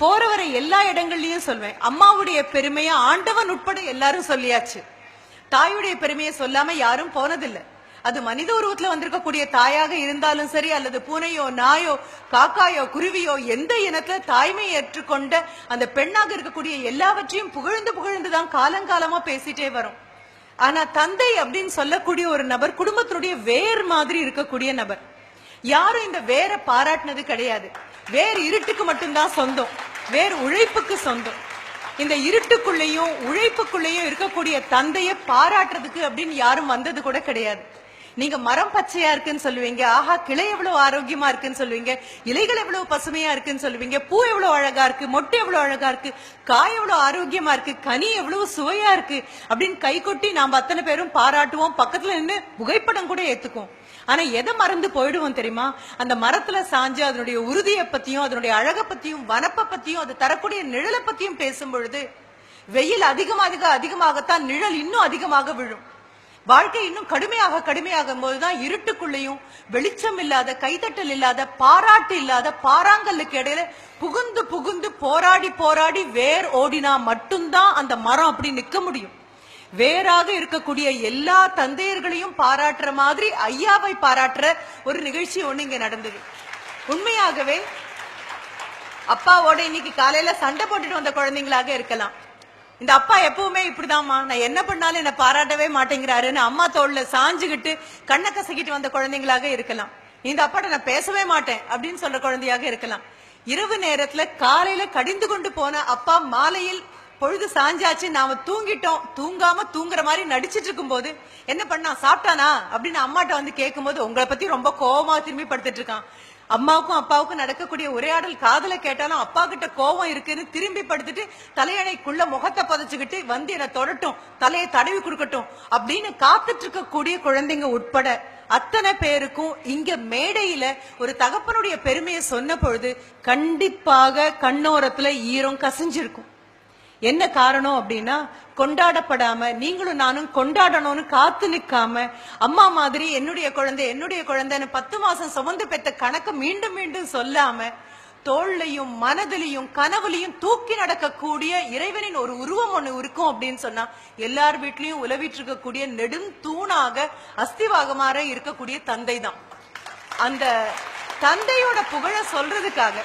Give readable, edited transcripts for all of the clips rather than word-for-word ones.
போற வர எல்லா இடங்கள்லயும் சொல்வேன், அம்மாவுடைய பெருமையை ஆண்டவன் உட்பட எல்லாரும் சொல்லியாச்சு. தாயுடைய பெருமையை சொல்லாம யாரும் போனதில்லை. அது மனித உருவத்துல வந்திருக்கக்கூடிய தாயாக இருந்தாலும் சரி, அல்லது பூனையோ நாயோ காக்காயோ குருவியோ எந்த இனத்துல தாய்மையை ஏற்றுக்கொண்ட அந்த பெண்ணாக இருக்கக்கூடிய எல்லாவற்றையும் புகழ்ந்து புகழ்ந்துதான் காலங்காலமா பேசிட்டே வரும். ஆனா தந்தை அப்படின்னு சொல்லக்கூடிய ஒரு நபர் குடும்பத்தினுடைய வேர் மாதிரி இருக்கக்கூடிய நபர். யாரும் இந்த வேரை பாராட்டினது கிடையாது. வேர் இருட்டுக்கு மட்டும்தான் சொந்தம், வேர் உழைப்புக்கு சொந்தம். இந்த இருட்டுக்குள்ளேயும் உழைப்புக்குள்ளேயும் இருக்கக்கூடிய தந்தையை பாராட்டுறதுக்கு அப்படின்னு யாரும் வந்தது கூட கிடையாது. நீங்க மரம் பச்சையா இருக்குன்னு சொல்லுவீங்க, ஆஹா கிளை எவ்வளவு ஆரோக்கியமா இருக்குன்னு சொல்லுவீங்க, இலைகள் எவ்வளவு பசுமையா இருக்குன்னு சொல்லுவீங்க, பூ எவ்வளவு அழகா இருக்கு, மொட்டை எவ்வளவு அழகா இருக்கு, காய் எவ்வளவு ஆரோக்கியமா இருக்கு, கனி எவ்வளவு சுவையா இருக்கு அப்படின்னு கை கொட்டி நாம அத்தனை பேரும் பாராட்டுவோம். பக்கத்துல நின்று புகைப்படம் கூட ஏத்துக்குவோம். ஆனா எதை மறந்து போயிடுவோம் தெரியுமா? அந்த மரத்துல சாஞ்சு அதனுடைய உறுதியை பத்தியும் அதனுடைய அழகை பத்தியும் வனப்பை பத்தியும் அது தரக்கூடிய நிழலை பத்தியும் பேசும் பொழுது வெயில் அதிகமாகத்தான் நிழல் இன்னும் அதிகமாக விழும். வாழ்க்கை இன்னும் கடுமையாகும் போதுதான் இருட்டுக்குள்ளேயும் வெளிச்சம் இல்லாத, கைதட்டல் இல்லாத, பாராட்டு இல்லாத பாறாங்கல்லுக்கு இடையில புகுந்து புகுந்து போராடி வேர் ஓடினா மட்டும்தான் அந்த மரம் அப்படி நிக்க முடியும். வேறாக இருக்கக்கூடிய எல்லா தந்தையர்களையும் பாராட்டுற மாதிரி ஐயாவை பாராட்டுற ஒரு நிகழ்ச்சி ஒண்ணு இங்க நடந்தது. உண்மையாகவே அப்பாவோட இன்னைக்கு காலையில சண்டை போட்டுட்டு வந்த குழந்தைங்களாக இருக்கலாம். இந்த அப்பா எப்பவுமே இப்படிதாம்மா, நான் என்ன பண்ணாலும் என்ன பாராட்டவே மாட்டேங்கிறாருன்னு அம்மா தோல்ல சாஞ்சுகிட்டு கண்ணை கசக்கிட்டு வந்த குழந்தைங்களாக இருக்கலாம். இந்த அப்பாட்ட நான் பேசவே மாட்டேன் அப்படின்னு சொல்ற குழந்தையாக இருக்கலாம். இரவு நேரத்துல காலையில கடிந்து கொண்டு போன அப்பா மாலையில் பொழுது சாஞ்சாச்சு, நாம தூங்கிட்டோம், தூங்காம தூங்குற மாதிரி நடிச்சிட்டு இருக்கும் போது என்ன பண்ணா, சாப்பிட்டானா அப்படின்னு அம்மாட்ட வந்து கேட்கும் போது உங்களை பத்தி ரொம்ப கோபமா திரும்பி படுத்துட்டு இருக்கான். அம்மாவுக்கும் அப்பாவுக்கும் நடக்கக்கூடிய உரையாடல் காதல கேட்டாலும் அப்பா கிட்ட கோபம் இருக்குன்னு திரும்பி படுத்துட்டு தலையணைக்குள்ள முகத்தை புதைச்சுக்கிட்டு வந்து என்ன தொடட்டும், தலையை தடவி கொடுக்கட்டும் அப்படின்னு காத்துட்டு இருக்கக்கூடிய குழந்தைங்க உட்பட அத்தனை பேருக்கும் இங்க மேடையில ஒரு தகப்பனுடைய பெருமையை சொன்ன பொழுது கண்டிப்பாக கண்ணோரத்துல ஈரம் கசிஞ்சிருக்கும். என்ன காரணம் அப்படின்னா, கொண்டாடப்படாம நீங்களும் நானும் கொண்டாடணும்னு காத்து நிக்காம அம்மா மாதிரி என்னுடைய குழந்தைன்னு 10 மாசம் சுமந்து பெற்ற கணக்கு மீண்டும் மீண்டும் சொல்லாம தோல்லையும் மனதிலையும் கனவுலையும் தூக்கி நடக்கக்கூடிய இறைவனின் ஒரு உருவம் ஒண்ணு இருக்கும் அப்படின்னு சொன்னா எல்லார் வீட்லயும் உலவிட்டு இருக்கக்கூடிய நெடும் தூணாக அஸ்திவாகமாக இருக்கக்கூடிய தந்தை தான். அந்த தந்தையோட புகழ சொல்றதுக்காக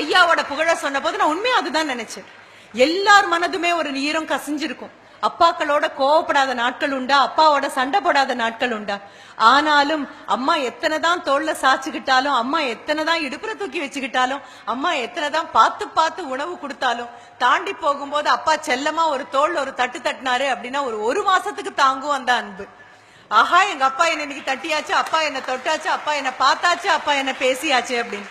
ஐயாவோட புகழ சொன்ன போது நான் உண்மையா அதுதான் நினைச்சேன். எல்லார் மனதுமே ஒரு ஈரம் கசிஞ்சிருக்கும். அப்பாக்களோட கோவப்படாத நாட்கள் உண்டா, அப்பாவோட சண்டை போடாத நாட்கள் உண்டா? ஆனாலும் அம்மா எத்தனைதான் தோல்ல சாச்சுக்கிட்டாலும், அம்மா எத்தனைதான் இடுப்புல தூக்கி வச்சுக்கிட்டாலும், அம்மா எத்தனைதான் பார்த்து உணவு கொடுத்தாலும் தாண்டி போகும்போது அப்பா செல்லமா ஒரு தோல்ல ஒரு தட்டு தட்டினாரு அப்படின்னா ஒரு மாசத்துக்கு தாங்கும் அந்த அன்பு. ஆஹா எங்க அப்பா என்ன இன்னைக்கு தட்டியாச்சு, அப்பா என்ன தொட்டாச்சு, அப்பா என்ன பார்த்தாச்சு, அப்பா என்ன பேசியாச்சு அப்படின்னு.